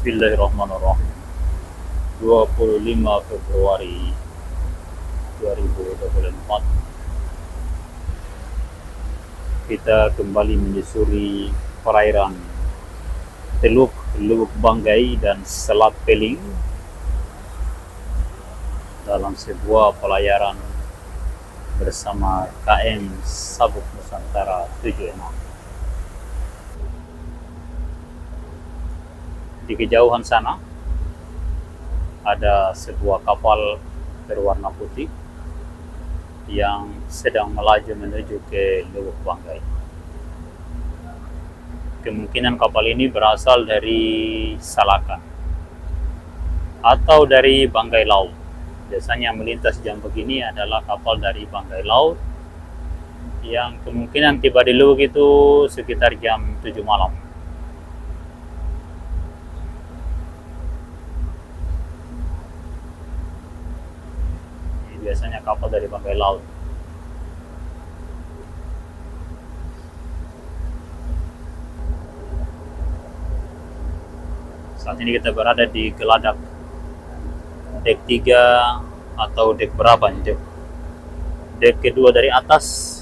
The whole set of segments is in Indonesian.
Bismillahirrahmanirrahim. 25 Februari 2024 kita kembali menyusuri perairan Teluk Lubuk Banggai dan Selat Peling dalam sebuah pelayaran bersama KM Sabuk Nusantara 76. Di kejauhan sana ada sebuah kapal berwarna putih yang sedang melaju menuju ke Lubuk Banggai. Kemungkinan kapal ini berasal dari Salakan atau dari Banggai Laut. Biasanya melintas jam begini adalah kapal dari Banggai Laut yang kemungkinan tiba di Lubuk itu sekitar jam 7 malam. Biasanya kapal dari Banggai Laut. Saat ini kita berada di Geladak dek 3 atau dek berapa nih? Dek kedua dari atas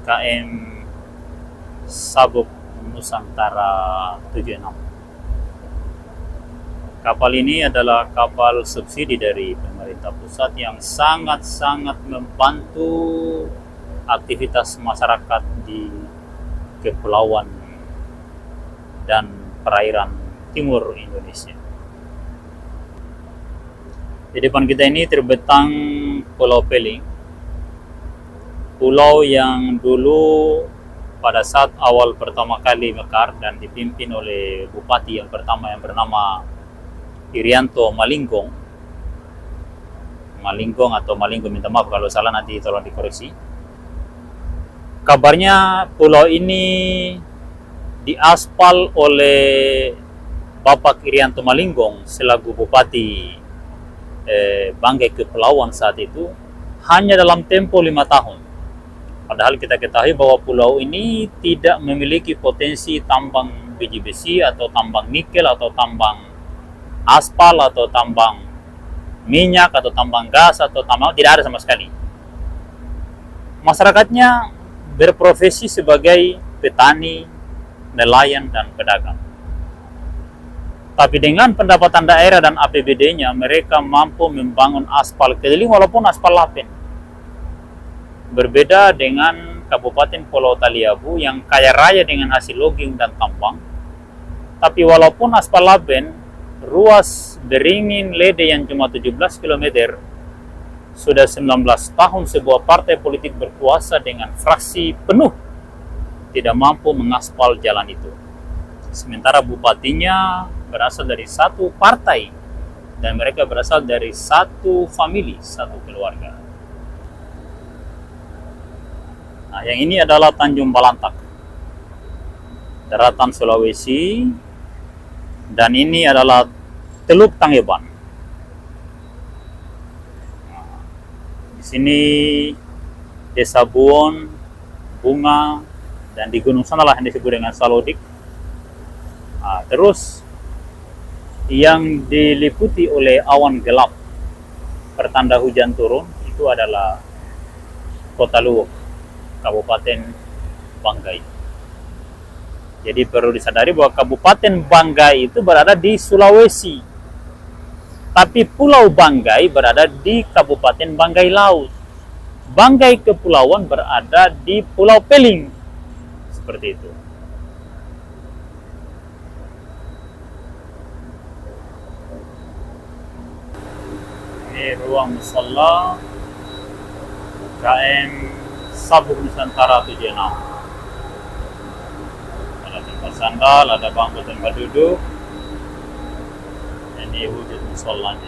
KM Sabuk Nusantara 76. Kapal ini adalah kapal subsidi dari pemerintah pusat yang sangat-sangat membantu aktivitas masyarakat di kepulauan dan perairan timur Indonesia. Di depan kita ini terbentang Pulau Peling, pulau yang dulu pada saat awal pertama kali mekar dan dipimpin oleh bupati yang pertama yang bernama Irianto Malinggong atau Malinggong, minta maaf kalau salah, nanti tolong dikoreksi. Kabarnya pulau ini diaspal oleh Bapak Irianto Malinggong selaku Bupati Banggai Kepulauan saat itu hanya dalam tempo 5 tahun. Padahal kita ketahui bahwa pulau ini tidak memiliki potensi tambang biji besi atau tambang nikel atau tambang aspal atau tambang minyak atau tambang gas atau tambang, tidak ada sama sekali. Masyarakatnya berprofesi sebagai petani, nelayan, dan pedagang. Tapi dengan pendapatan daerah dan APBD-nya, mereka mampu membangun aspal keliling walaupun aspal lapen. Berbeda dengan Kabupaten Pulau Taliabu yang kaya raya dengan hasil logging dan tambang. Tapi walaupun aspal lapen, ruas Beringin Lede yang cuma 17 km, sudah 19 tahun sebuah partai politik berkuasa dengan fraksi penuh tidak mampu mengaspal jalan itu. Sementara bupatinya berasal dari satu partai dan mereka berasal dari satu famili, satu keluarga. Nah, yang ini adalah Tanjung Balantak, daratan Sulawesi, dan ini adalah Teluk Tangeban. Nah, di sini Desa Buon, Bunga, dan di gunung sanalah yang disebut dengan Salodik. Nah, terus yang diliputi oleh awan gelap pertanda hujan turun itu adalah Kota Luwuk, Kabupaten Banggai. Jadi perlu disadari bahwa Kabupaten Banggai itu berada di Sulawesi. Tapi Pulau Banggai berada di Kabupaten Banggai Laut. Banggai Kepulauan berada di Pulau Peling. Seperti itu. Ini ruang musalla KM Sabuk Nusantara 76. Sandal, ada bangku tempat duduk. Ini wujud musallanya.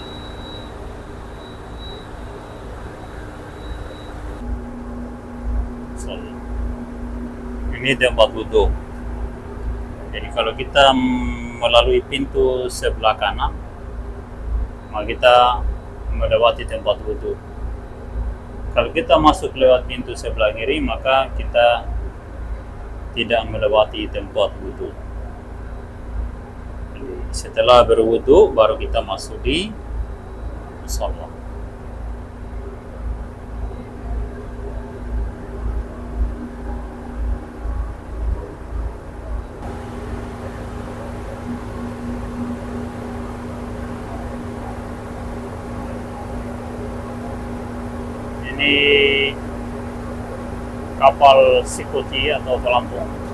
Ini tempat wudhu. Jadi kalau kita melalui pintu sebelah kanan, maka kita melewati tempat wudhu. Kalau kita masuk lewat pintu sebelah kiri, maka kita tidak melewati tempat wudhu. Setelah berwudu baru kita masuk di musola. Ini kapal Sikuti atau pelampung.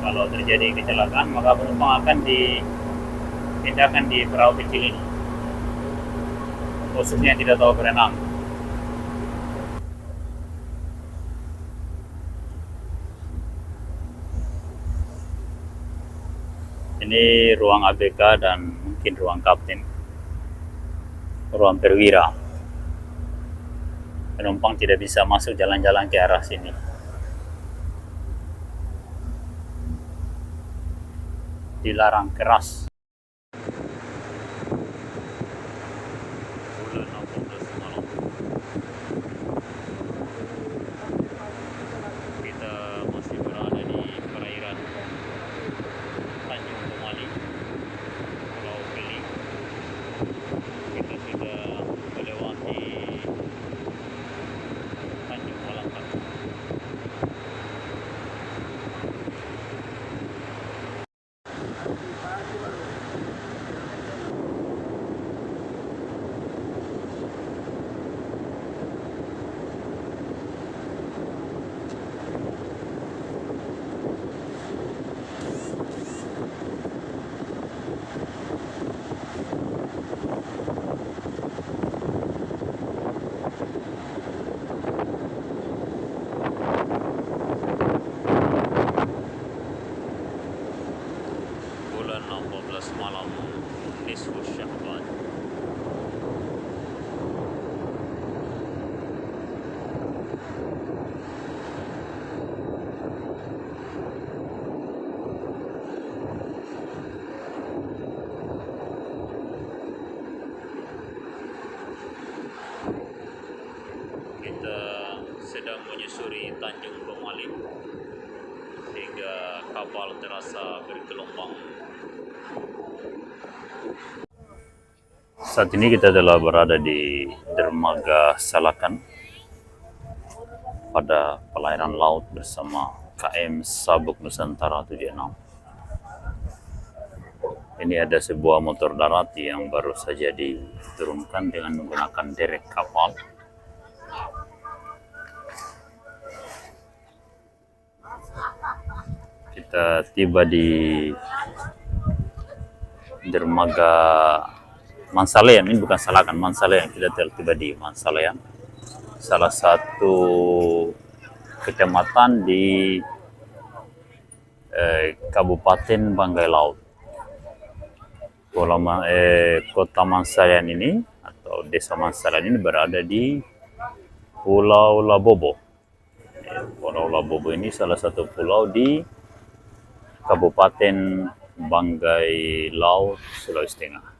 Kalau terjadi kecelakaan maka penumpang akan dipindahkan di perahu kecil ini, khususnya yang tidak tahu berenang. Ini ruang ABK dan mungkin ruang kapten, ruang perwira. Penumpang tidak bisa masuk jalan-jalan ke arah sini. Dilarang keras. Bulan 18 malam. Kita masih berada di perairan Tanjung Bomali, Pulau Beli. Kita sudah melewati Tanjung Walangkap. Bulan 16 malam nisfu Sya'ban. Kita sedang menyusuri Tanjung Bomali sehingga kapal terasa bergelombang. Saat ini kita telah berada di dermaga Salakan pada pelayaran laut bersama KM Sabuk Nusantara 76. Ini ada sebuah motor darat yang baru saja diturunkan dengan menggunakan derek kapal. Kita tiba di dermaga Mansalean. Ini bukan Salakan, Mansalean. Kita tiba di Mansalean, salah satu kecamatan di Kabupaten Banggai Laut. Kota Mansalean ini atau desa Mansalean ini berada di Pulau Labobo. Pulau Labobo ini salah satu pulau di Kabupaten Banggai Laut, Sulawesi Tengah.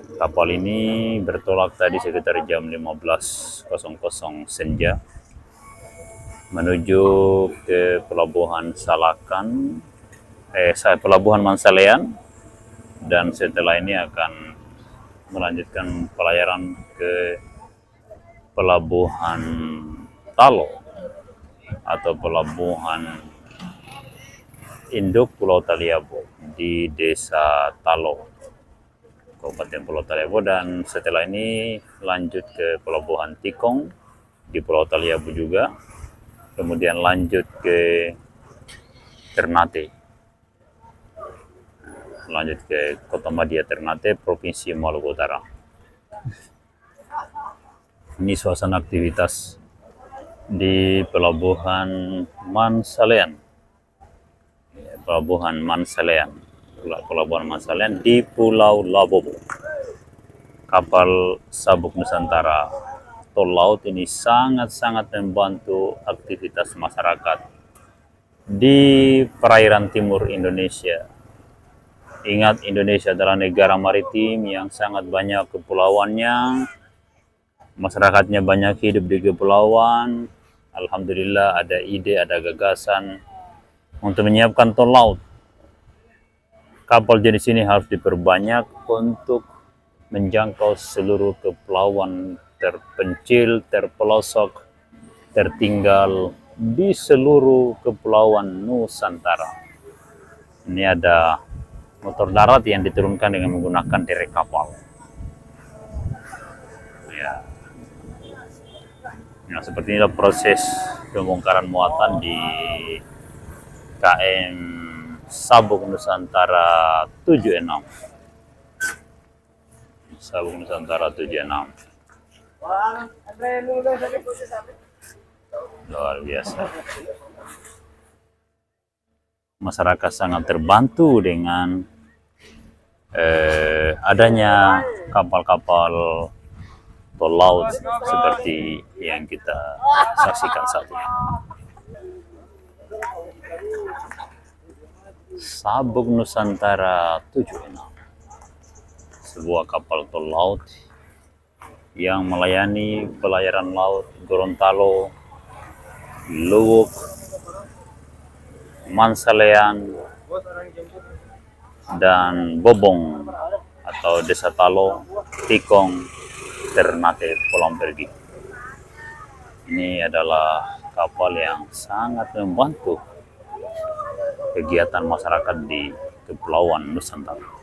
Kapal ini bertolak tadi sekitar jam 15.00 senja menuju ke pelabuhan Salakan, pelabuhan Mansalean, dan setelah ini akan melanjutkan pelayaran ke pelabuhan Talo atau pelabuhan induk Pulau Taliabu di Desa Talo, Kabupaten Pulau Taliabu, dan setelah ini lanjut ke pelabuhan Tikong di Pulau Taliabu juga, kemudian lanjut ke Ternate, lanjut ke Kota Madia Ternate, Provinsi Maluku Utara. Ini suasana aktivitas di pelabuhan Mansalean. Pelabuhan Mansalean di Pulau Labobo. Kapal Sabuk Nusantara tol laut ini sangat-sangat membantu aktivitas masyarakat di perairan timur Indonesia. Ingat, Indonesia adalah negara maritim yang sangat banyak kepulauannya. Masyarakatnya banyak hidup di kepulauan. Alhamdulillah ada ide, ada gagasan untuk menyiapkan tol laut. kapal jenis ini harus diperbanyak untuk menjangkau seluruh kepulauan terpencil, terpelosok, tertinggal di seluruh kepulauan Nusantara. Ini ada motor darat yang diturunkan dengan menggunakan derek kapal. Ya. Nah, seperti inilah proses pembongkaran muatan di KM Sabuk Nusantara 76. Sabuk Nusantara 76. Luar biasa. Masyarakat sangat terbantu dengan adanya kapal-kapal tol laut seperti yang kita saksikan saat ini. Sabuk Nusantara 76, sebuah kapal tol laut yang melayani pelayaran laut Gorontalo, Luwuk, Mansalean, dan Bobong atau Desa Talo, Tikong, Ternate, Pulau Pergi. Ini adalah kapal yang sangat membantu kegiatan masyarakat di Kepulauan Nusantara.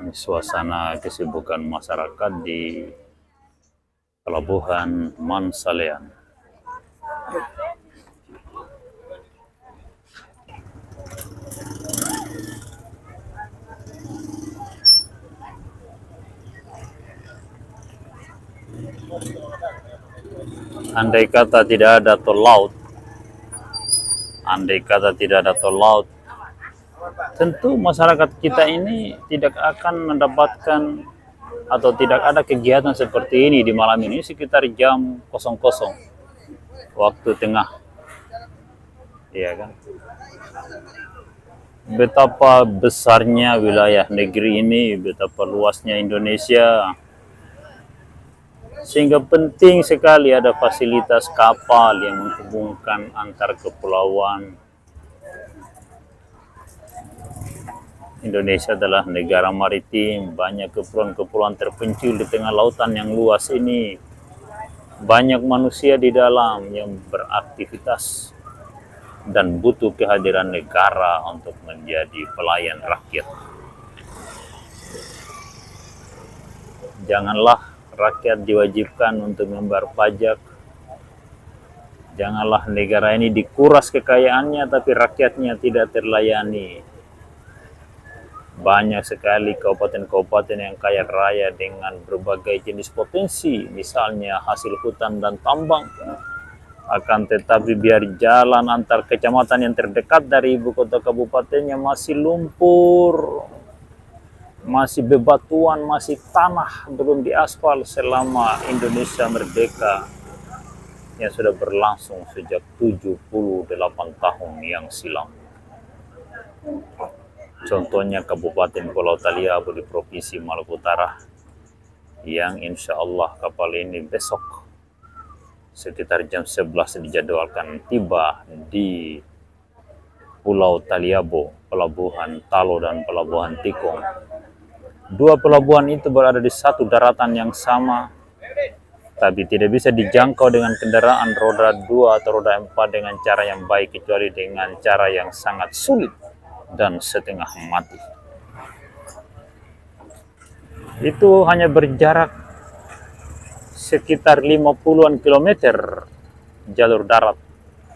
Ini suasana kesibukan masyarakat di Pelabuhan Mansalean. Andai kata tidak ada tol laut, tentu masyarakat kita ini tidak akan mendapatkan atau tidak ada kegiatan seperti ini di malam ini sekitar jam 00 waktu tengah. Iya kan? Betapa besarnya wilayah negeri ini, betapa luasnya Indonesia, sehingga penting sekali ada fasilitas kapal yang menghubungkan antar kepulauan. Indonesia adalah negara maritim, banyak kepulauan-kepulauan terpencil di tengah lautan yang luas ini. Banyak manusia di dalam yang beraktivitas dan butuh kehadiran negara untuk menjadi pelayan rakyat. Janganlah rakyat diwajibkan untuk membayar pajak. Janganlah negara ini dikuras kekayaannya tapi rakyatnya tidak terlayani. Banyak sekali kabupaten-kabupaten yang kaya raya dengan berbagai jenis potensi, misalnya hasil hutan dan tambang. Akan tetapi biar jalan antar kecamatan yang terdekat dari ibu kota kabupatennya masih lumpur, masih bebatuan, masih tanah, belum diaspal selama Indonesia merdeka yang sudah berlangsung sejak 78 tahun yang silam. Contohnya Kabupaten Pulau Taliabu di Provinsi Maluku Utara, yang insya Allah kapal ini besok sekitar jam 11 dijadwalkan tiba di Pulau Taliabu, Pelabuhan Talo dan Pelabuhan Tikong. Dua pelabuhan itu berada di satu daratan yang sama, tapi tidak bisa dijangkau dengan kendaraan roda 2 atau roda 4 dengan cara yang baik, kecuali dengan cara yang sangat sulit dan setengah mati. Itu hanya berjarak sekitar 50-an kilometer jalur darat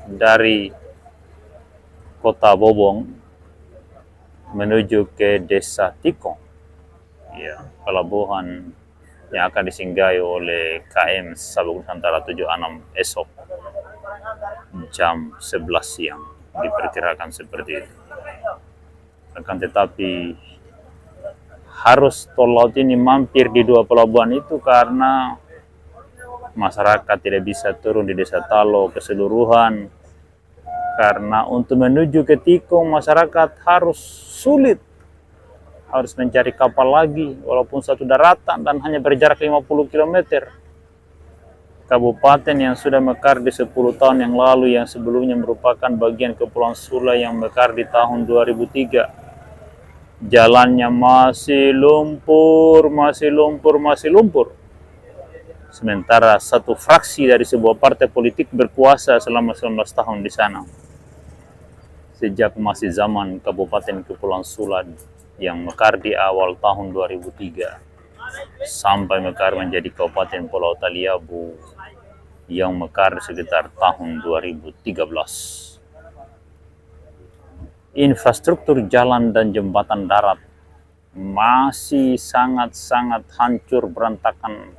dari kota Bobong menuju ke Desa Tikong. Ya, pelabuhan yang akan disinggahi oleh KM Sabuk Nusantara 76 esok jam 11 siang, diperkirakan seperti itu. Akan tetapi harus tol laut ini mampir di dua pelabuhan itu karena masyarakat tidak bisa turun di Desa Talo keseluruhan, karena untuk menuju ke Tikong masyarakat harus sulit, harus mencari kapal lagi walaupun satu daratan dan hanya berjarak 50 km. kabupaten yang sudah mekar di 10 tahun yang lalu, yang sebelumnya merupakan bagian Kepulauan Sula yang mekar di tahun 2003. Jalannya masih lumpur, masih lumpur, masih lumpur. Sementara satu fraksi dari sebuah partai politik berkuasa selama 19 tahun di sana. Sejak masih zaman Kabupaten Kepulauan Sula yang mekar di awal tahun 2003 sampai mekar menjadi Kabupaten Pulau Taliabu yang mekar sekitar tahun 2013. Infrastruktur jalan dan jembatan darat masih sangat-sangat hancur, berantakan,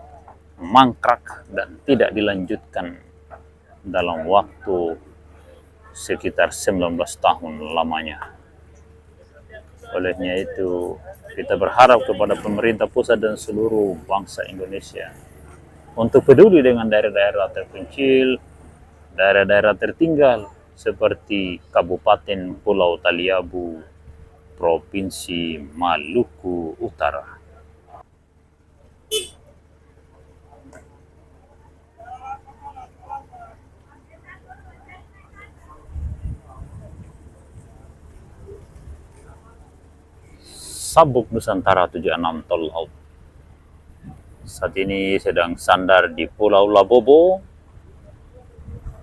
mangkrak, dan tidak dilanjutkan dalam waktu sekitar 19 tahun lamanya. Olehnya itu, kita berharap kepada pemerintah pusat dan seluruh bangsa Indonesia untuk peduli dengan daerah-daerah terpencil, daerah-daerah tertinggal seperti Kabupaten Pulau Taliabu, Provinsi Maluku Utara. Sabuk Nusantara 76 Tol Laut saat ini sedang sandar di Pulau Labobo,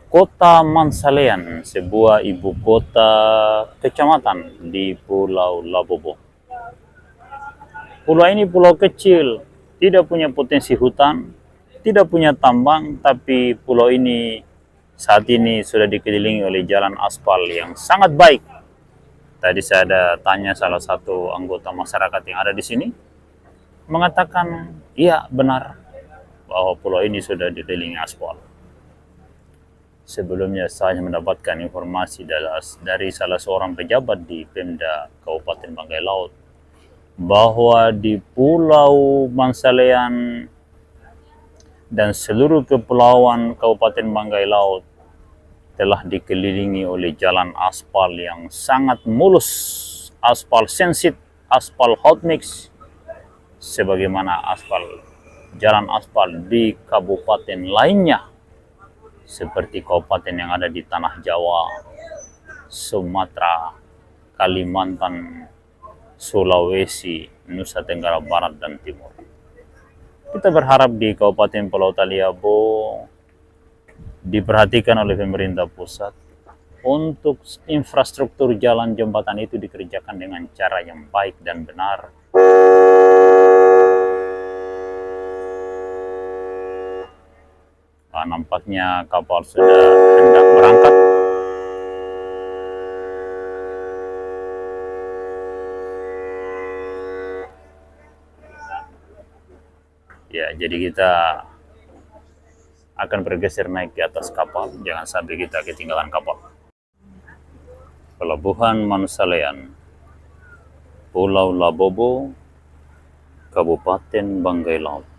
Kota Mansalean, sebuah ibu kota kecamatan di Pulau Labobo. Pulau ini pulau kecil, tidak punya potensi hutan, tidak punya tambang, tapi pulau ini saat ini sudah dikelilingi oleh jalan aspal yang sangat baik. Tadi saya ada tanya salah satu anggota masyarakat yang ada di sini, mengatakan, iya benar, bahwa pulau ini sudah dikelilingi aspal. Sebelumnya saya mendapatkan informasi dari salah seorang pejabat di Pemda Kabupaten Banggai Laut, bahwa di Pulau Mansalean dan seluruh kepulauan Kabupaten Banggai Laut telah dikelilingi oleh jalan aspal yang sangat mulus, aspal sensit, aspal hot mix, sebagaimana jalan aspal di kabupaten lainnya, seperti kabupaten yang ada di Tanah Jawa, Sumatera, Kalimantan, Sulawesi, Nusa Tenggara Barat dan Timur. Kita berharap di Kabupaten Pulau Taliabu diperhatikan oleh pemerintah pusat untuk infrastruktur jalan jembatan itu dikerjakan dengan cara yang baik dan benar. Nampaknya kapal sudah hendak berangkat. Ya, jadi kita akan bergeser naik ke atas kapal, jangan sampai kita ketinggalan kapal. Pelabuhan Mansalean, Pulau Labobo, Kabupaten Banggai Laut.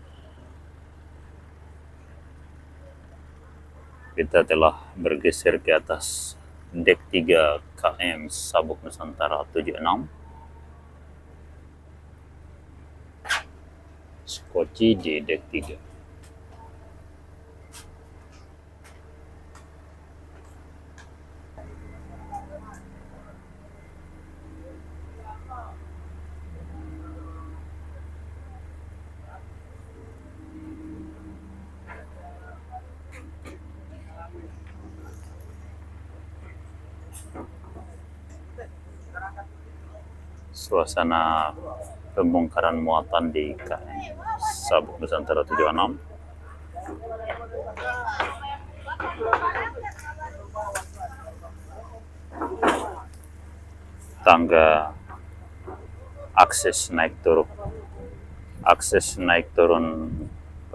Kita telah bergeser ke atas dek 3 KM Sabuk Nusantara 76. Skoci di dek 3. Suasana pembongkaran muatan di KM Sabuk Nusantara 76. Tangga akses naik turun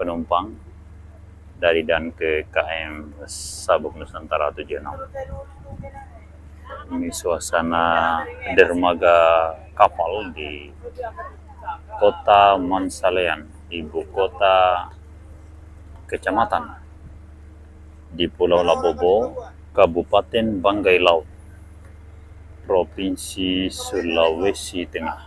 penumpang dari dan ke KM Sabuk Nusantara 76. Ini suasana dermaga kapal di Kota Mansalean, ibu kota kecamatan di Pulau Labobo, Kabupaten Banggai Laut, Provinsi Sulawesi Tengah.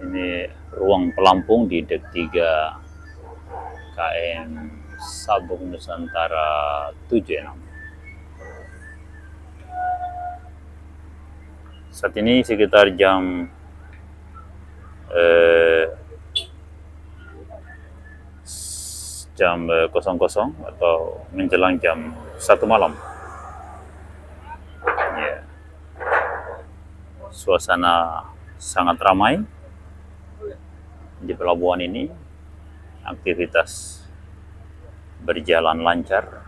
Ini ruang pelampung di dek 3 KM Sabung Nusantara 76. Saat ini sekitar jam 00 atau menjelang jam 1 malam. Ya. Suasana sangat ramai di pelabuhan ini. Aktivitas berjalan lancar.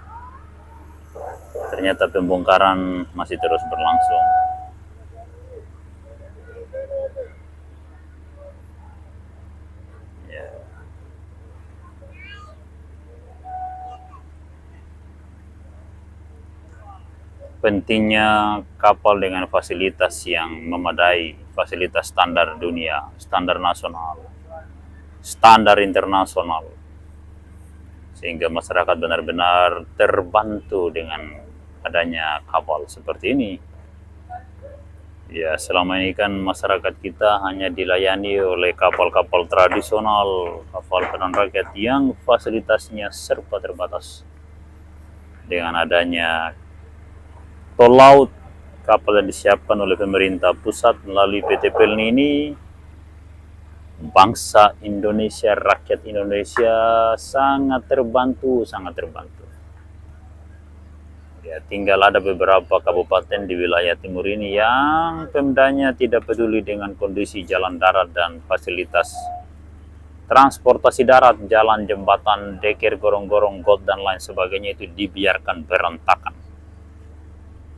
Ternyata pembongkaran masih terus berlangsung. Ya. Pentingnya kapal dengan fasilitas yang memadai, fasilitas standar dunia, standar nasional, standar internasional, sehingga masyarakat benar-benar terbantu dengan adanya kapal seperti ini. Ya, selama ini kan masyarakat kita hanya dilayani oleh kapal-kapal tradisional, kapal peran rakyat yang fasilitasnya serba terbatas. Dengan adanya tol laut, kapal yang disiapkan oleh pemerintah pusat melalui PT Pelni ini, bangsa Indonesia, rakyat Indonesia sangat terbantu, sangat terbantu. Ya, tinggal ada beberapa kabupaten di wilayah timur ini yang pemdanya tidak peduli dengan kondisi jalan darat dan fasilitas transportasi darat, jalan, jembatan, dekir, gorong-gorong, got, dan lain sebagainya itu dibiarkan berantakan.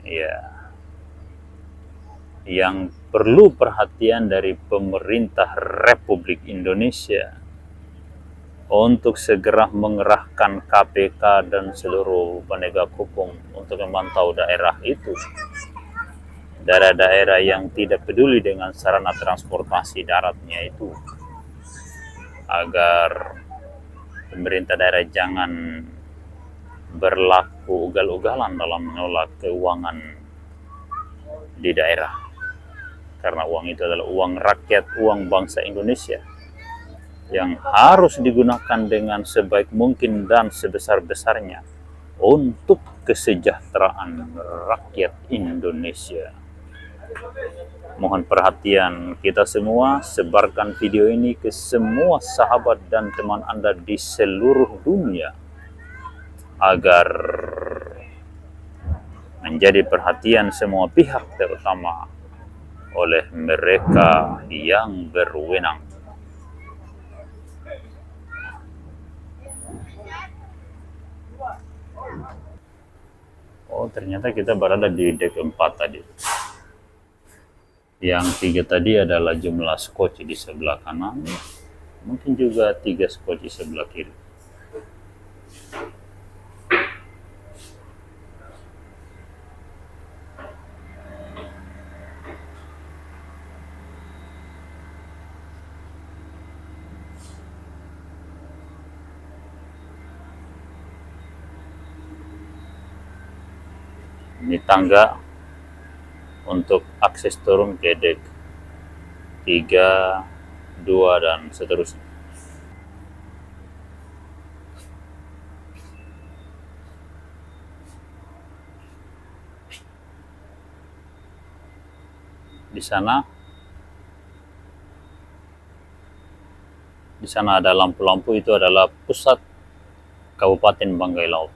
Ya, yang perlu perhatian dari pemerintah Republik Indonesia untuk segera mengerahkan KPK dan seluruh penegak hukum untuk memantau daerah itu. Daerah-daerah yang tidak peduli dengan sarana transportasi daratnya itu. Agar pemerintah daerah jangan berlaku ugal-ugalan dalam mengelola keuangan di daerah. Karena uang itu adalah uang rakyat, uang bangsa Indonesia yang harus digunakan dengan sebaik mungkin dan sebesar-besarnya untuk kesejahteraan rakyat Indonesia. Mohon perhatian kita semua, sebarkan video ini ke semua sahabat dan teman Anda di seluruh dunia agar menjadi perhatian semua pihak, terutama oleh mereka yang berwenang. Oh, ternyata kita berada di dek 4 tadi. Yang 3 tadi adalah jumlah skoci di sebelah kanan, mungkin juga 3 skoci sebelah kiri. Ini tangga untuk akses turun ke dek 3, 2, dan seterusnya. Di sana ada lampu-lampu, itu adalah pusat Kabupaten Banggai Laut.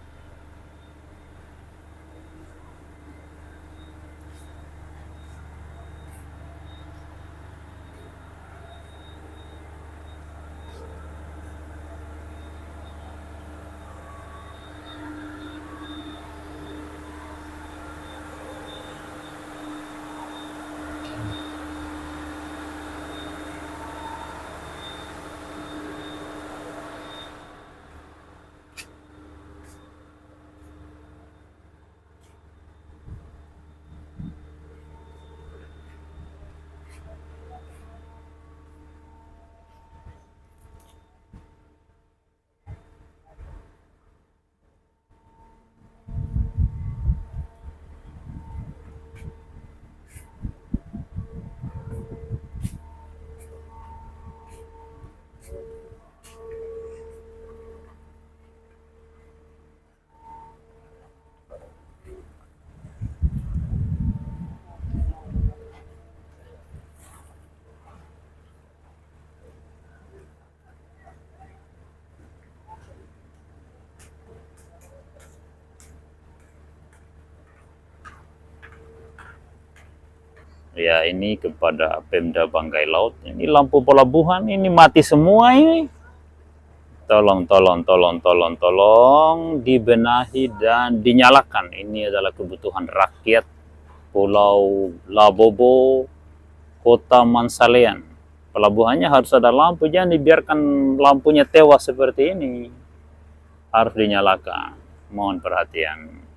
Ya, ini kepada Pemda Banggai Laut. Ini lampu pelabuhan ini mati semua ini. Tolong dibenahi dan dinyalakan. Ini adalah kebutuhan rakyat Pulau Labobo, Kota Mansalean. Pelabuhannya harus ada lampu, jangan dibiarkan lampunya tewas seperti ini. Harus dinyalakan. Mohon perhatian.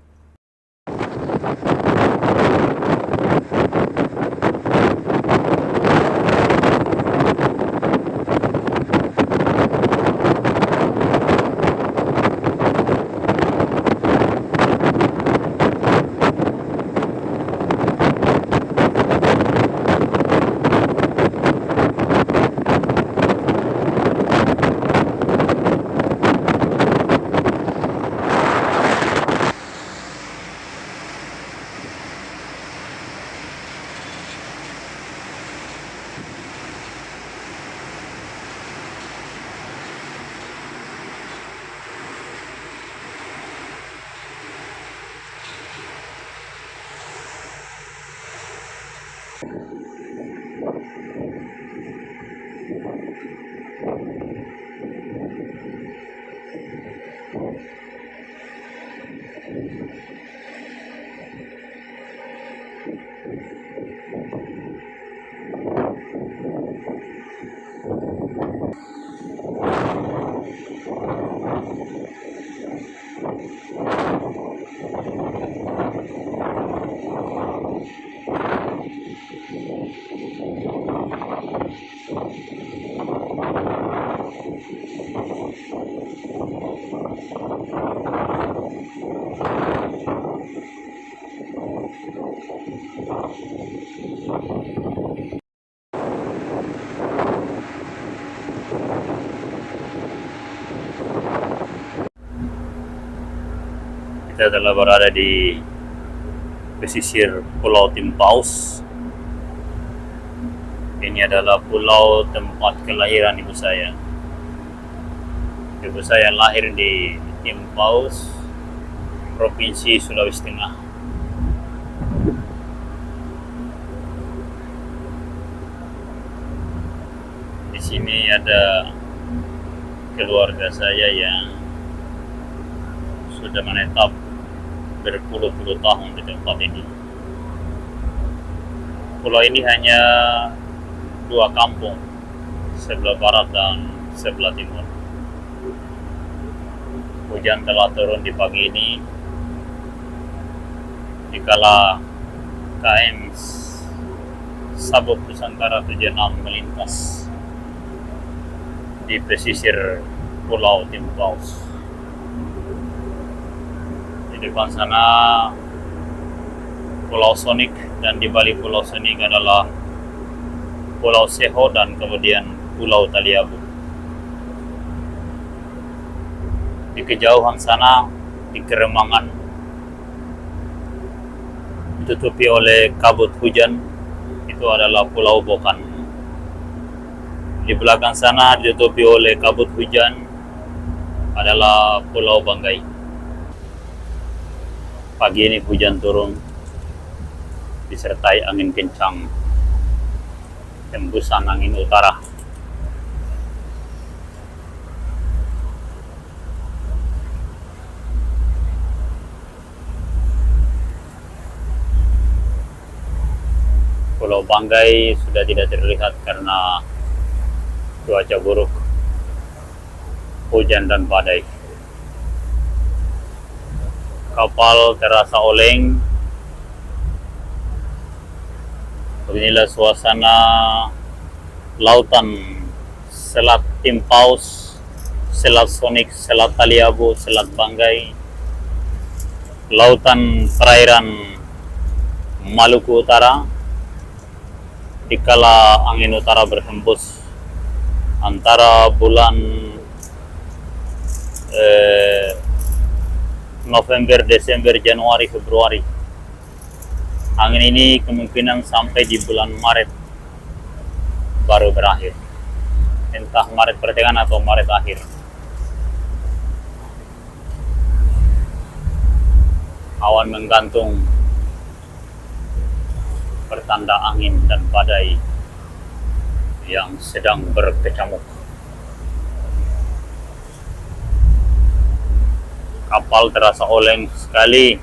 Kita telah berada di pesisir Pulau Timpaus. Ini adalah pulau tempat kelahiran ibu saya. Ibu saya lahir di Timpaus, Provinsi Sulawesi Tengah. Di sini ada keluarga saya yang sudah menetap berpuluh-puluh tahun di tempat ini. Pulau ini hanya dua kampung, sebelah barat dan sebelah timur. Hujan telah turun di pagi ini, dikala KM Sabuk Nusantara 76 melintas di pesisir Pulau Timpaus. Di depan sana Pulau Sonik, dan di balik Pulau Sonik adalah Pulau Seho dan kemudian Pulau Taliabu. Di kejauhan sana, di keremangan, ditutupi oleh kabut hujan, itu adalah Pulau Bokan. Di belakang sana ditutupi oleh kabut hujan adalah Pulau Banggai. Pagi ini hujan turun disertai angin kencang, hembusan angin utara. Pulau Banggai sudah tidak terlihat karena cuaca buruk, hujan dan badai. Kapal terasa oleng. Beginilah suasana lautan Selat Timpaus, Selat Sonik, Selat Taliabu, Selat Banggai, lautan perairan Maluku Utara, dikala angin utara berhembus antara bulan November, Desember, Januari, Februari. Angin ini kemungkinan sampai di bulan Maret baru berakhir. Entah Maret pertengahan atau Maret akhir. Awan menggantung pertanda angin dan badai yang sedang berkecamuk. Kapal terasa oleng sekali.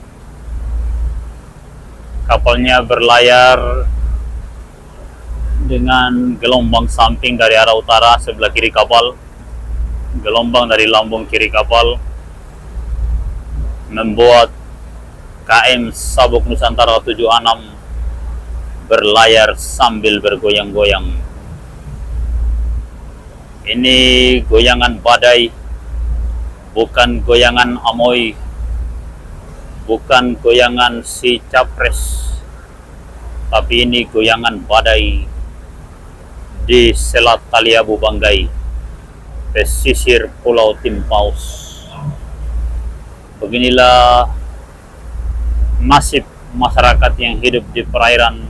Kapalnya berlayar dengan gelombang samping dari arah utara sebelah kiri kapal, gelombang dari lambung kiri kapal, membuat KM Sabuk Nusantara 76 berlayar sambil bergoyang-goyang. Ini goyangan badai, bukan goyangan Amoy, bukan goyangan si Capres, tapi ini goyangan badai di Selat Taliabu Banggai, pesisir Pulau Timpaus. Beginilah nasib masyarakat yang hidup di perairan,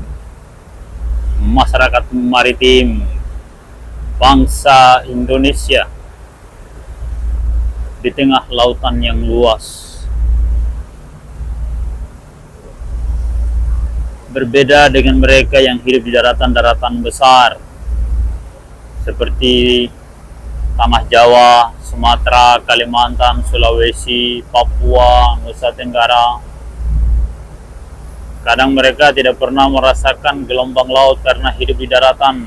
masyarakat maritim bangsa Indonesia di tengah lautan yang luas. Berbeda dengan mereka yang hidup di daratan-daratan besar seperti Tanah Jawa, Sumatera, Kalimantan, Sulawesi, Papua, Nusa Tenggara. Kadang mereka tidak pernah merasakan gelombang laut karena hidup di daratan.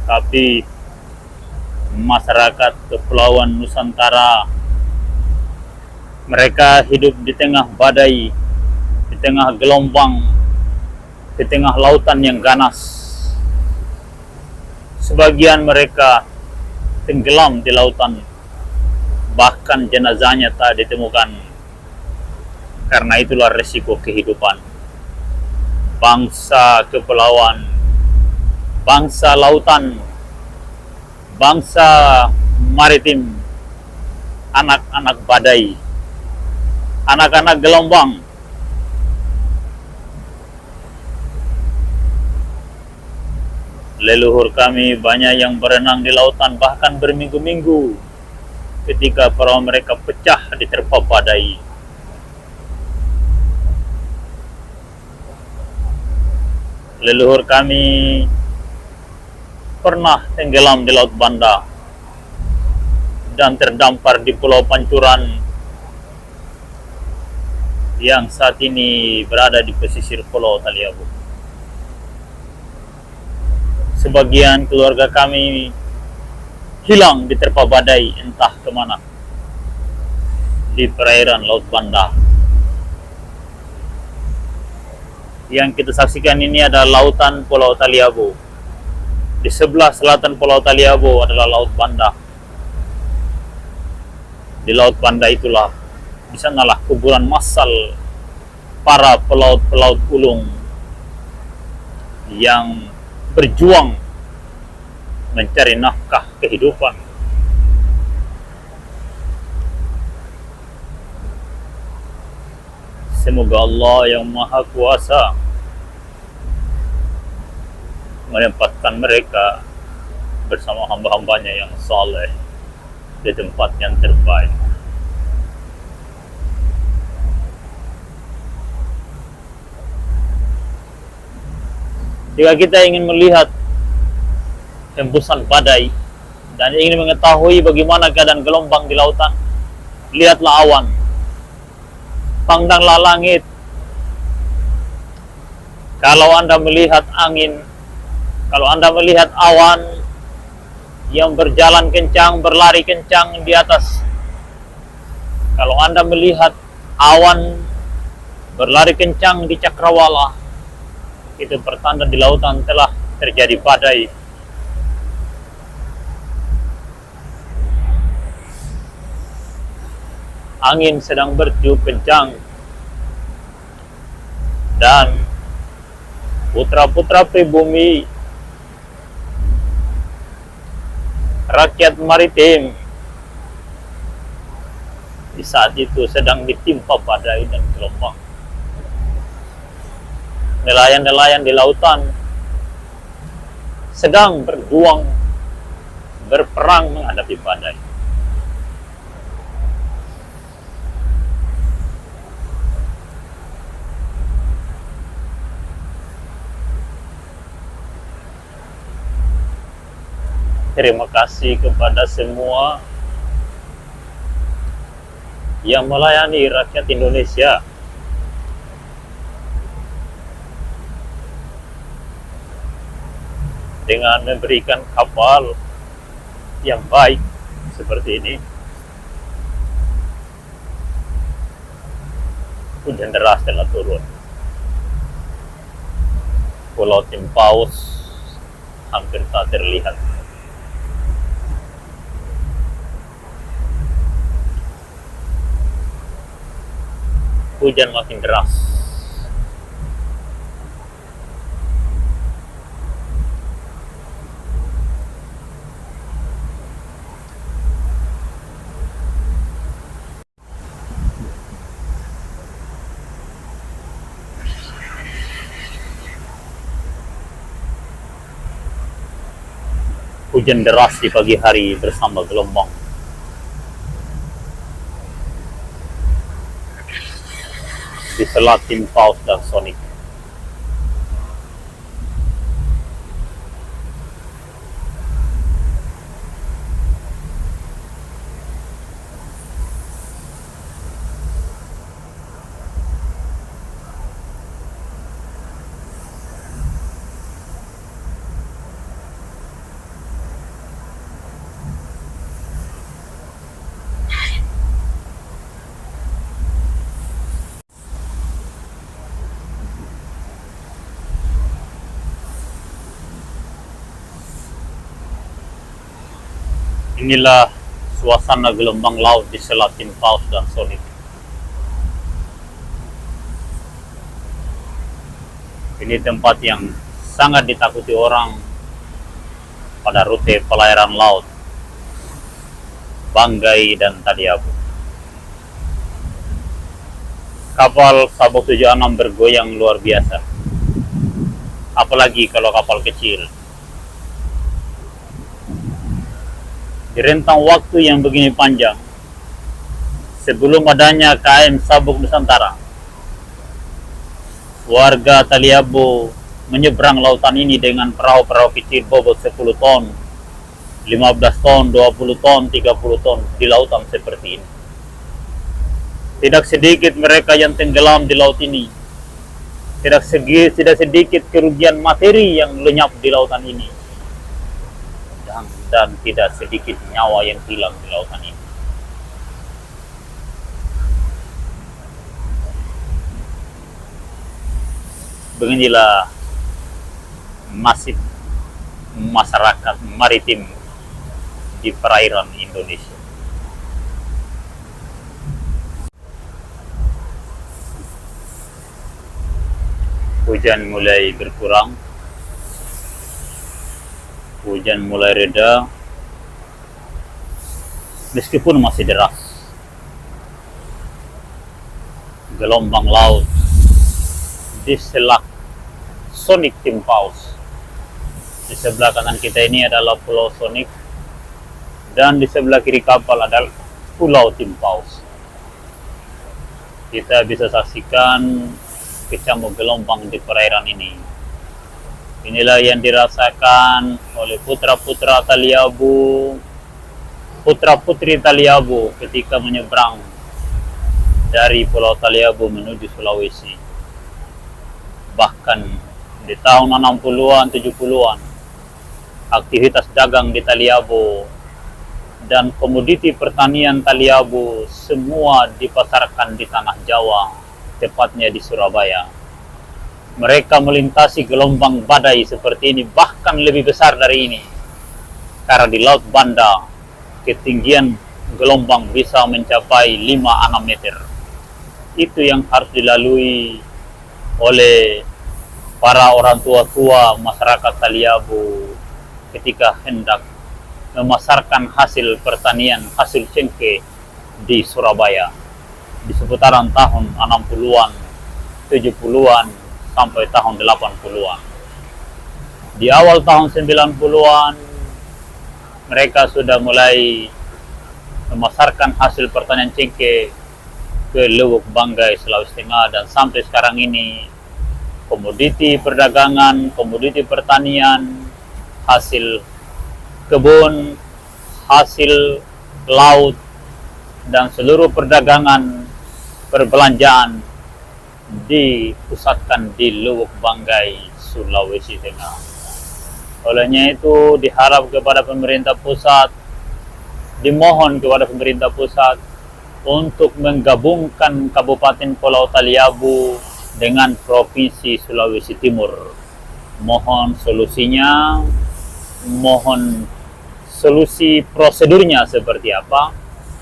Tapi masyarakat Kepulauan Nusantara, mereka hidup di tengah badai, di tengah gelombang, di tengah lautan yang ganas. Sebagian mereka tenggelam di lautan, bahkan jenazahnya tak ditemukan. Karena itulah resiko kehidupan bangsa kepulauan, bangsa lautan, bangsa maritim, anak-anak badai, anak-anak gelombang. Leluhur kami banyak yang berenang di lautan bahkan berminggu-minggu ketika perahu mereka pecah diterpa badai. Leluhur kami pernah tenggelam di Laut Banda dan terdampar di Pulau Pancuran yang saat ini berada di pesisir Pulau Taliabu. Sebagian keluarga kami hilang diterpa badai entah kemana di perairan Laut Banda. Yang kita saksikan ini adalah lautan Pulau Taliabu. Di sebelah selatan Pulau Taliabu adalah Laut Banda. Di Laut Banda itulah, di sanalah kuburan massal para pelaut-pelaut ulung yang berjuang mencari nafkah kehidupan. Semoga Allah yang Maha Kuasa menempatkan mereka bersama hamba-hambanya yang saleh di tempat yang terbaik. Jika kita ingin melihat hembusan badai dan ingin mengetahui bagaimana keadaan gelombang di lautan, lihatlah awan, pandanglah langit. Kalau Anda melihat angin, kalau Anda melihat awan yang berjalan kencang, berlari kencang di atas, kalau Anda melihat awan berlari kencang di cakrawala, itu pertanda di lautan telah terjadi badai. Angin sedang bertiup kencang dan putra-putra pribumi, rakyat maritim di saat itu sedang ditimpa badai dan gelombang. Nelayan-nelayan di lautan sedang berjuang, berperang menghadapi badai. Terima kasih kepada semua yang melayani rakyat Indonesia. Dengan memberikan kapal yang baik seperti ini. Hujan deras telah turun. Pulau Timpaus hampir tak terlihat. Hujan makin deras. Hujan deras di pagi hari bersama gelombang. Di Selat Timpaus dan Sonic. Inilah suasana gelombang laut di Selat Timpaus dan Sonic. Ini tempat yang sangat ditakuti orang pada rute pelayaran laut Banggai dan Taliabu. Kapal Sabuk 76 bergoyang luar biasa. Apalagi kalau kapal kecil. Di rentang waktu yang begini panjang, sebelum adanya KM Sabuk Nusantara, warga Taliabu menyeberang lautan ini dengan perahu-perahu kecil bobot 10 ton, 15 ton, 20 ton, 30 ton di lautan seperti ini. Tidak sedikit mereka yang tenggelam di laut ini. Tidak sedikit kerugian materi yang lenyap di lautan ini. Dan tidak sedikit nyawa yang hilang di lautan ini. Beginilah nasib masyarakat maritim di perairan Indonesia. Hujan mulai berkurang. Hujan mulai reda, meskipun masih deras. Gelombang laut di Selat Sonic Timpaus. Di sebelah kanan kita ini adalah Pulau Sonic, dan di sebelah kiri kapal adalah Pulau Timpaus. Kita bisa saksikan kecamuk gelombang di perairan ini. Inilah yang dirasakan oleh putra-putra Taliabu, putra-putri Taliabu ketika menyeberang dari Pulau Taliabu menuju Sulawesi. Bahkan di tahun 60-an, 70-an, aktivitas dagang di Taliabu dan komoditi pertanian Taliabu semua dipasarkan di tanah Jawa, tepatnya di Surabaya. Mereka melintasi gelombang badai seperti ini, bahkan lebih besar dari ini. Karena di Laut Banda, ketinggian gelombang bisa mencapai 5-6 meter. Itu yang harus dilalui oleh para orang tua-tua masyarakat Taliabu ketika hendak memasarkan hasil pertanian, hasil cengkeh di Surabaya. Di seputaran tahun 60-an, 70-an, sampai tahun 80-an. Di awal tahun 90-an, mereka sudah mulai memasarkan hasil pertanian cengkeh ke Lubuk Banggai, Sulawesi Tengah, dan sampai sekarang ini komoditi perdagangan, komoditi pertanian, hasil kebun, hasil laut, dan seluruh perdagangan perbelanjaan dipusatkan di Lubuk Banggai, Sulawesi Tengah. Olehnya itu diharap kepada pemerintah pusat, dimohon kepada pemerintah pusat untuk menggabungkan Kabupaten Pulau Taliabu dengan Provinsi Sulawesi Timur. Mohon solusinya, mohon solusi prosedurnya seperti apa,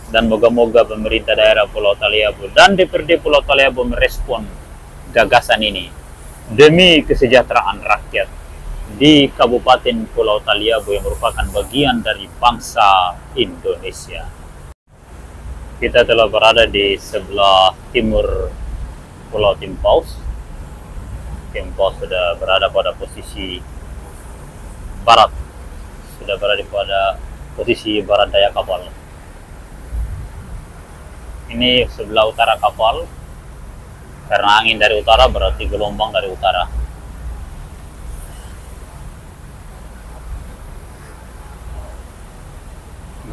dan moga-moga pemerintah daerah Pulau Taliabu dan DPRD Pulau Taliabu merespon gagasan ini demi kesejahteraan rakyat di Kabupaten Pulau Taliabu yang merupakan bagian dari bangsa Indonesia. Kita telah berada di sebelah timur Pulau Timpaus. Timpaus sudah berada pada posisi barat, sudah berada pada posisi barat daya kapal. Ini sebelah utara kapal, karena angin dari utara berarti gelombang dari utara.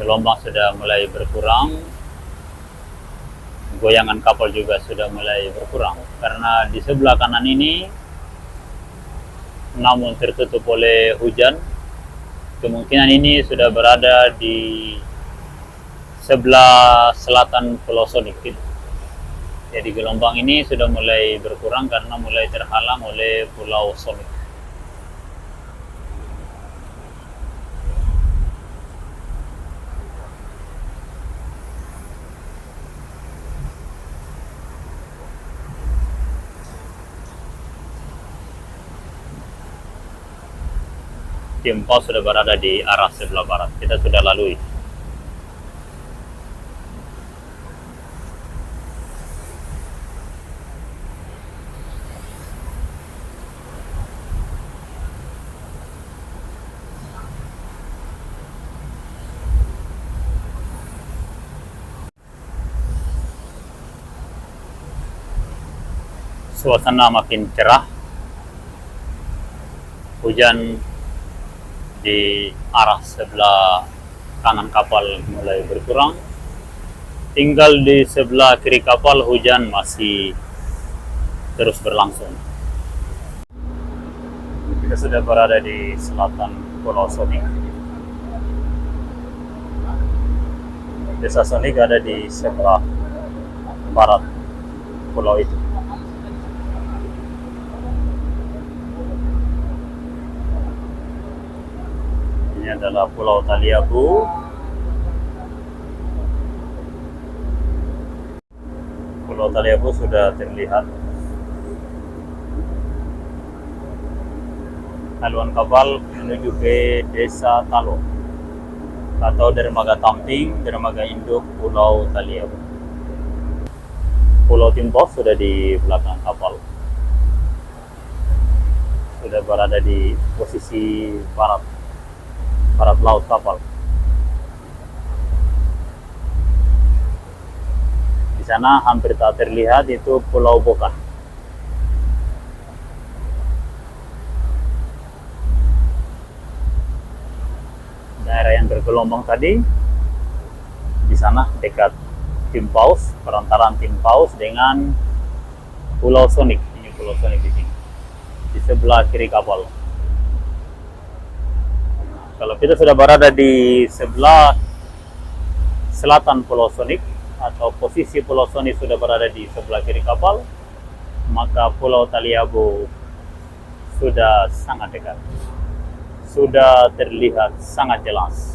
Gelombang sudah mulai berkurang, goyangan kapal juga sudah mulai berkurang, karena di sebelah kanan ini namun tertutup oleh hujan. Kemungkinan ini sudah berada di sebelah selatan Pulau Sonik. Jadi gelombang ini sudah mulai berkurang karena mulai terhalang oleh Pulau Sonik. Timpaus sudah berada di arah sebelah barat. Kita sudah lalui. Suasana makin cerah. Hujan di arah sebelah kanan kapal mulai berkurang. Tinggal di sebelah kiri kapal hujan masih terus berlangsung. Kita sudah berada di selatan Pulau Sonik. Desa Sonik ada di sebelah barat pulau itu. Ini adalah Pulau Taliabu. Pulau Taliabu sudah terlihat. Haluan kapal menuju ke Desa Talo atau dermaga Tamping, dermaga induk Pulau Taliabu. Pulau Timpaus sudah di belakang kapal. Sudah berada di posisi barat laut kapal. Di sana hampir tak terlihat itu Pulau Bokan. Daerah yang bergelombang tadi di sana dekat Timpaus, perantaran Timpaus dengan Pulau Sonik. Ini Pulau Sonik di sini, di sebelah kiri kapal. Kalau kita sudah berada di sebelah selatan Pulau Sonik, atau posisi Pulau Sonik sudah berada di sebelah kiri kapal, maka Pulau Taliabu sudah sangat dekat, sudah terlihat sangat jelas.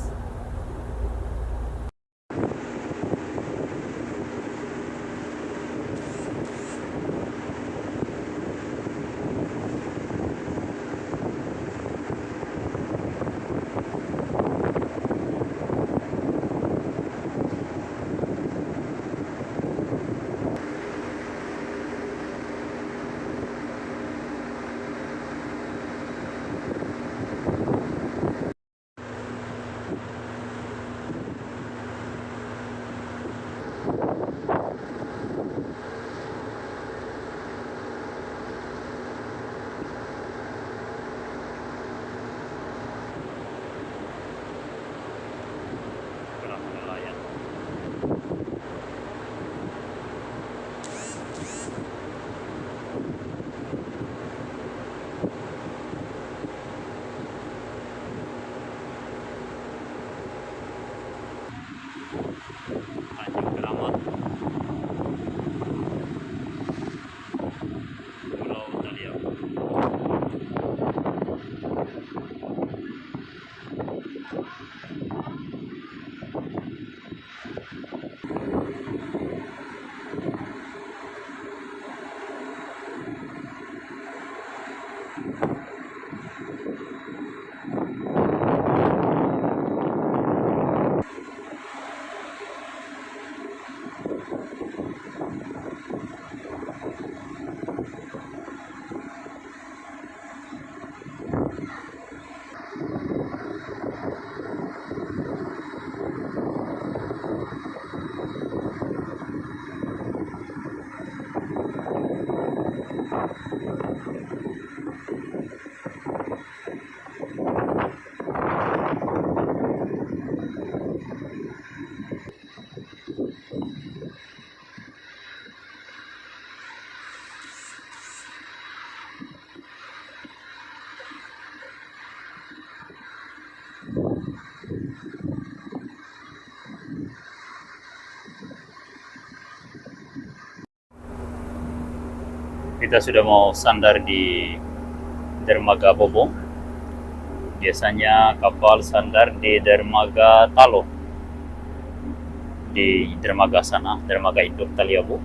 Kita sudah mau sandar di dermaga Bobong. Biasanya kapal sandar di dermaga Talo, di dermaga sana, dermaga induk Taliabu.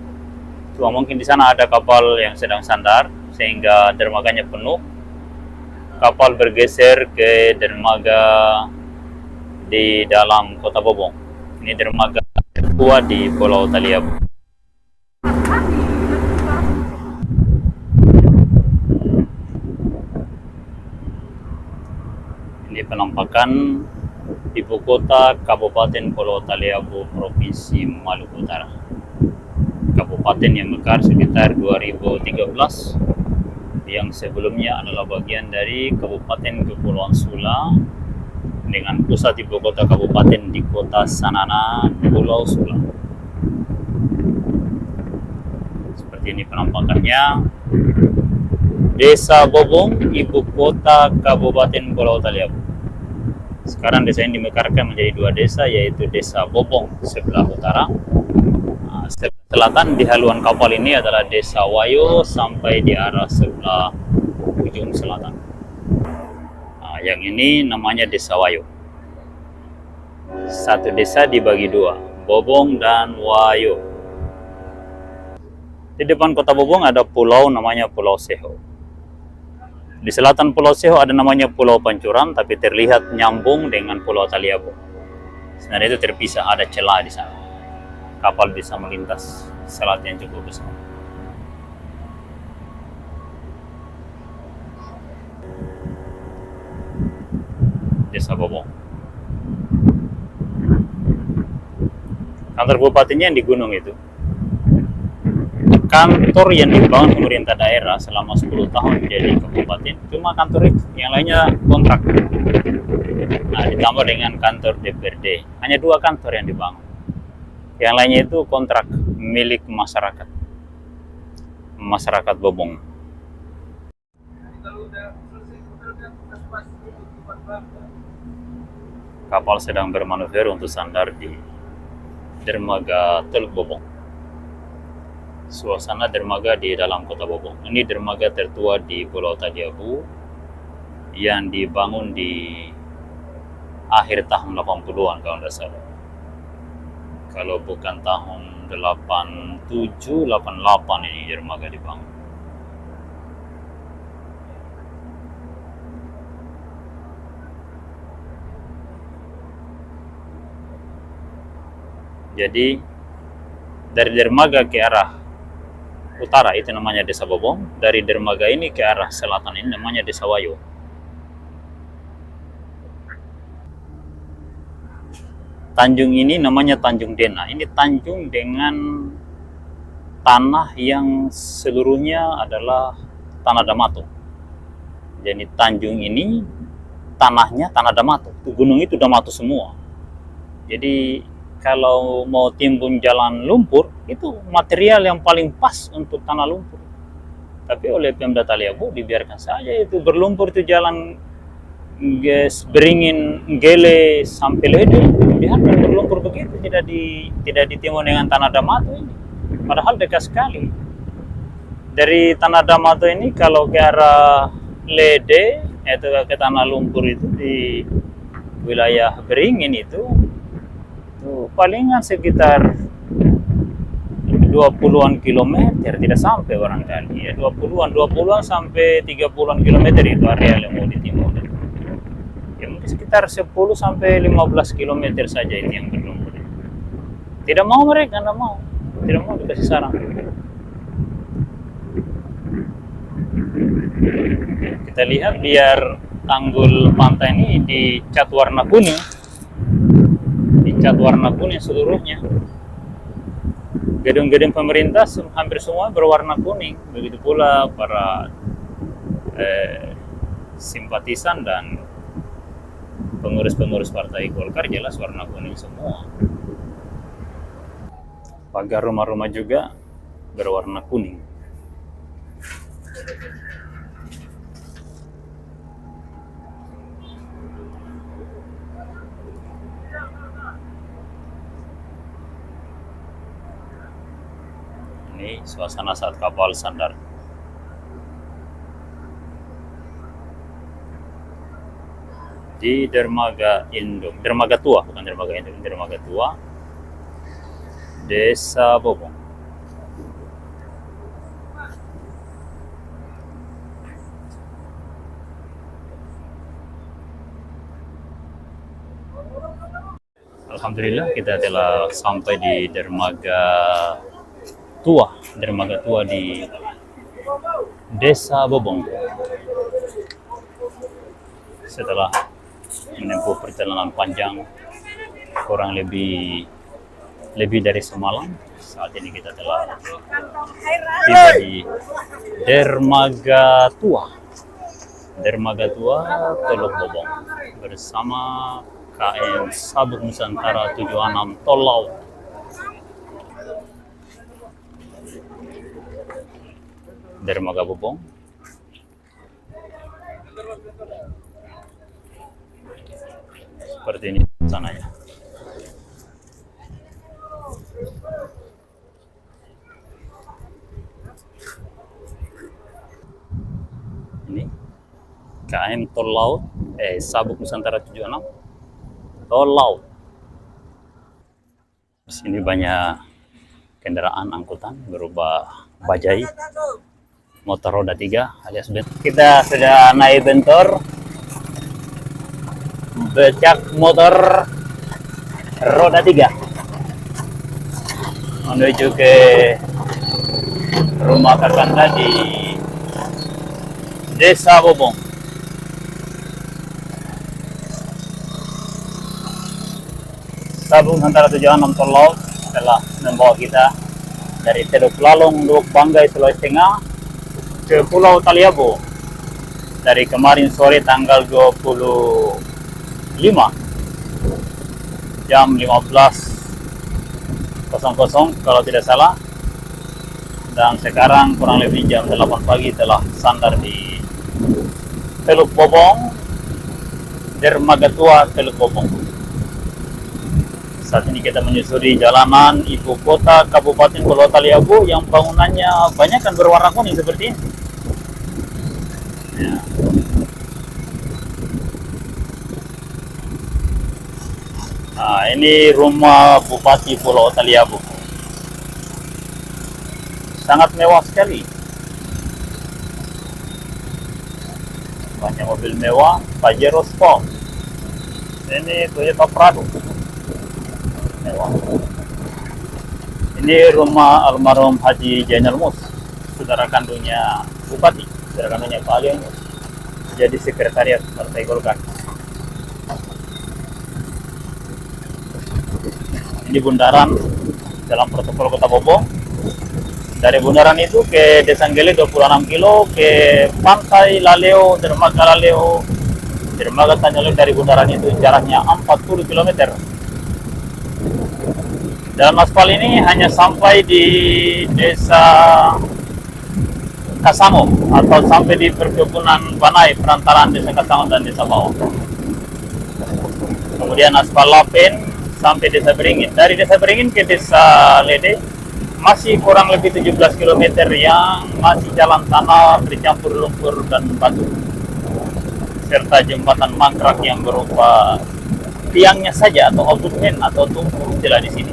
Cuma mungkin di sana ada kapal yang sedang sandar sehingga dermaganya penuh. Kapal bergeser ke dermaga di dalam kota Bobong. Ini dermaga tertua di Pulau Taliabu. Ini penampakan ibu kota Kabupaten Pulau Taliabu, Provinsi Maluku Utara. Kabupaten yang mekar sekitar 2013, yang sebelumnya adalah bagian dari Kabupaten Kepulauan Sula dengan pusat ibu kota kabupaten di kota Sanana, Pulau Sula. Seperti ini penampakannya. Desa Bobong, ibu kota Kabupaten Pulau Taliabu. Sekarang desa ini dimekarkan menjadi dua desa, yaitu Desa Bobong sebelah utara. Sebelah selatan di haluan kapal ini adalah Desa Wayo sampai di arah sebelah ujung selatan. Yang ini namanya Desa Wayo. Satu desa dibagi dua, Bobong dan Wayo. Di depan kota Bobong ada pulau namanya Pulau Seho. Di selatan Pulau Seho ada namanya Pulau Pancuran, tapi terlihat nyambung dengan Pulau Taliabu. Sebenarnya itu terpisah, ada celah di sana. Kapal bisa melintas selat yang cukup besar. Desa Bobong. Kantor bupatinya yang di gunung itu. Kantor yang dibangun pemerintah daerah selama 10 tahun jadi kabupaten, cuma kantor itu, yang lainnya kontrak. Nah, ditambah dengan kantor DPRD, hanya 2 kantor yang dibangun. Yang lainnya itu kontrak milik masyarakat, masyarakat Bobong. Kapal sedang bermanuver untuk sandar di dermaga Teluk Bobong. Suasana dermaga di dalam kota Bobong. Ini dermaga tertua di Pulau Taliabu yang dibangun di akhir tahun 80-an kalau tidak salah. Kalau bukan tahun 87, 88 ini dermaga dibangun. Jadi dari dermaga ke arah utara itu namanya Desa Bobong, dari dermaga ini ke arah selatan ini namanya Desa Wayo. Tanjung ini namanya Tanjung Dena. Ini tanjung dengan tanah yang seluruhnya adalah tanah Damato. Jadi tanjung ini tanahnya tanah Damato. Gunung itu Damato semua. Jadi kalau mau timbun jalan lumpur, itu material yang paling pas untuk tanah lumpur. Tapi oleh Pemda Taliabu dibiarkan saja itu berlumpur, itu jalan beringin gele sampai lede, biarkan berlumpur begitu, tidak ditimbun dengan tanah Damato ini. Padahal dekat sekali. Dari tanah Damato ini kalau ke arah lede, itu ke tanah lumpur itu di wilayah beringin itu palingan sekitar 20-an kilometer, tidak sampai barangkali ya, 20-an sampai 30-an kilometer itu area yang mau ditimbun. Ya mungkin sekitar 10 sampai 15 kilometer saja ini yang berlumpur. Tidak mau mereka, tidak mau dikasih saran. Kita lihat biar tanggul pantai ini dicat warna kuning. Dicat warna kuning seluruhnya. Gedung-gedung pemerintah hampir semua berwarna kuning. Begitu pula para simpatisan dan pengurus-pengurus partai Golkar jelas warna kuning semua. Pagar rumah-rumah juga berwarna kuning. Ini suasana saat kapal sandar. di Dermaga Indung, Dermaga Tua, bukan Dermaga Indung, Dermaga Tua, Desa Bobong. Alhamdulillah kita telah sampai di Dermaga Tua di Desa Bobong. Setelah menempuh perjalanan panjang kurang lebih dari semalam, saat ini kita telah tiba di Dermaga Tua Teluk Bobong bersama KM Sabuk Nusantara 76 Tol Laut. Dermaga Bobong. Seperti ini sananya. Ini KM Tol Laut, Sabuk Nusantara 76 Tol Laut. Di sini banyak kendaraan angkutan berupa bajai, motor roda 3 alias bentor. Kita sudah naik bentor, becak motor roda 3 menuju ke rumah Kakanda di Desa Bobong. Sabuk Nusantara 76 Tol Laut telah membawa kita dari Teluk Lalong, Lubuk Banggai, Sulawesi Tengah ke Pulau Taliabu dari kemarin sore tanggal 25 jam 15.00 kalau tidak salah, dan sekarang kurang lebih jam 8 pagi telah sandar di Teluk Bobong, Dermaga Tua Teluk Bobong. Saat ini kita menyusuri jalanan ibu kota Kabupaten Pulau Taliabu yang bangunannya banyak kan berwarna kuning seperti ini. Ya. Nah, ini rumah Bupati Pulau Taliabu. Sangat mewah sekali. Banyak mobil mewah, Pajero Sport. Ini Toyota Prado. Mewah. Ini rumah almarhum Haji Jainal Mus, saudara kandungnya Bupati, saudara kandungnya Pak Ali Mus, jadi sekretariat Partai Golkar. Ini bundaran dalam protokol Kota Bobong. Dari bundaran itu ke Desa Nggele 26 kilo, ke Pantai Laleo, Dermaga Laleo, Dermaga Tanjung dari bundaran itu jaraknya 40 km. Dalam aspal ini hanya sampai di Desa Kasamo atau sampai di perkebunan Banai, perantaraan Desa Kasamo dan Desa Bawang. Kemudian aspal Lapen sampai Desa Beringin. Dari Desa Beringin ke Desa Lede masih kurang lebih 17 km yang masih jalan tanah bercampur lumpur dan batu, serta jembatan mangkrak yang berupa tiangnya saja atau outputment atau tumpu jelas di sini,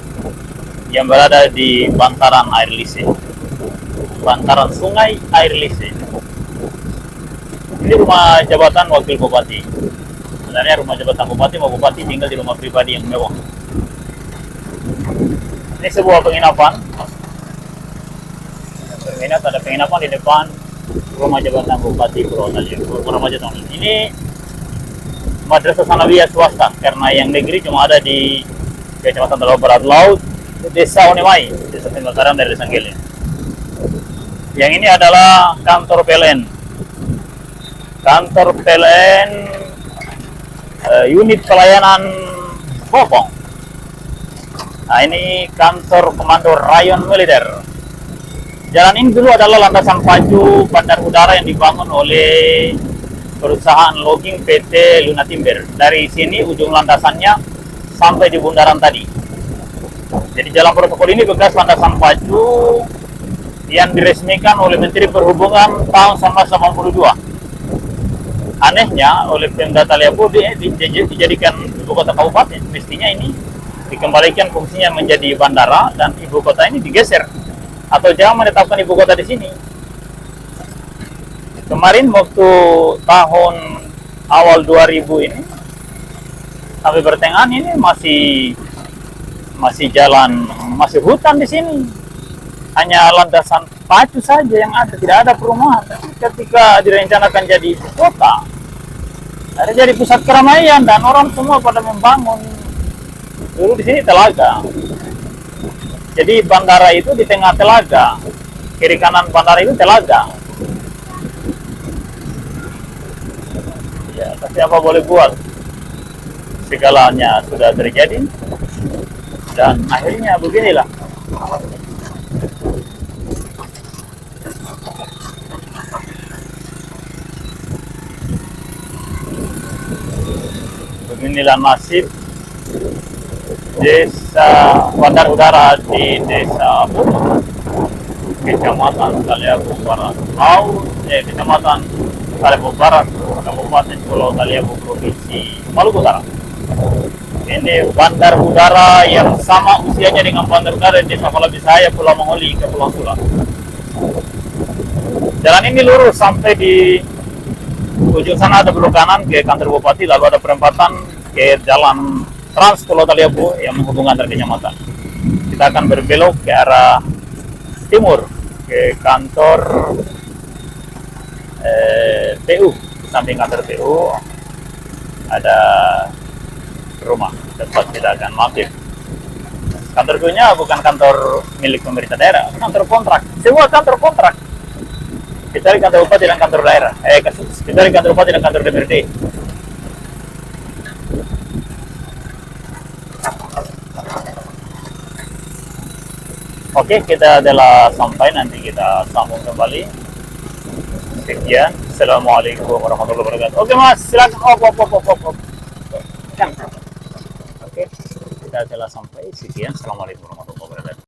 yang berada di bantaran air Lise, bantaran sungai air Lise. Ini rumah jabatan wakil bupati. Sebenarnya rumah jabatan bupati, mau bupati tinggal di rumah pribadi yang mewah. Ini sebuah penginapan. Ada penginapan di depan rumah jabatan bupati Pulau Taliabu. Rumah jabatan ini madrasah sanawiyah swasta, karena yang negeri cuma ada di Kecamatan Teluk Barat Laut, Desa Onemai, Desa Pemataran dari Desa Nggele. Yang ini adalah kantor PLN. Kantor PLN unit pelayanan Bobong. Nah, ini kantor Komando Rayon Militer. Jalan ini dulu adalah landasan pacu bandar udara yang dibangun oleh perusahaan logging PT Luna Timber. Dari sini ujung landasannya sampai di bundaran tadi. Jadi jalan protokol ini bekas landasan pacu yang diresmikan oleh Menteri Perhubungan tahun 1982. anehnya oleh Pemda Taliabu dijadikan ibu kota kabupaten. Mestinya ini dikembalikan fungsinya menjadi bandara dan ibu kota ini digeser atau jangan menetapkan ibu kota di sini. Kemarin waktu tahun awal 2000 ini sampai pertengahan ini masih jalan, masih hutan di sini. Hanya landasan pacu saja yang ada, tidak ada perumahan. Tapi ketika direncanakan jadi ibu kota, ada jadi pusat keramaian dan orang semua pada membangun. Dulu di sini telaga. Jadi bandara itu di tengah telaga. Kiri kanan bandara itu telaga. Ya, tapi apa boleh buat? Segalanya sudah terjadi dan akhirnya beginilah. Beginilah nasib desa bandar udara di desa Bunga, Kecamatan Taliabu Barat, Kecamatan Taliabu Barat, Kabupaten Pulau Taliabu, Provinsi Maluku Utara. Ini bandar udara yang sama usianya dengan bandar udara di desa Palabisaya, Pulau Mongoli ke Pulau Sula. Jalan ini lurus sampai di ujung sana ada belok kanan ke kantor bupati, lalu ada perempatan ke jalan Trans Pulau Taliabu yang menghubungkan antar kecamatan. Kita akan berbelok ke arah timur ke kantor PU. Di samping kantor PU ada rumah tempat kita akan mampir. Kantor PU-nya bukan kantor milik pemerintah daerah, kantor kontrak. Semua kantor kontrak. Kita di kantor bupati dan kantor daerah. Kita di kantor bupati dan kantor DPRD. Oke, kita adalah sampai, nanti kita sambung kembali. Sekian, assalamualaikum warahmatullahi wabarakatuh. Oke mas, silakan. Oke, kita adalah sampai. Sekian, assalamualaikum warahmatullahi wabarakatuh.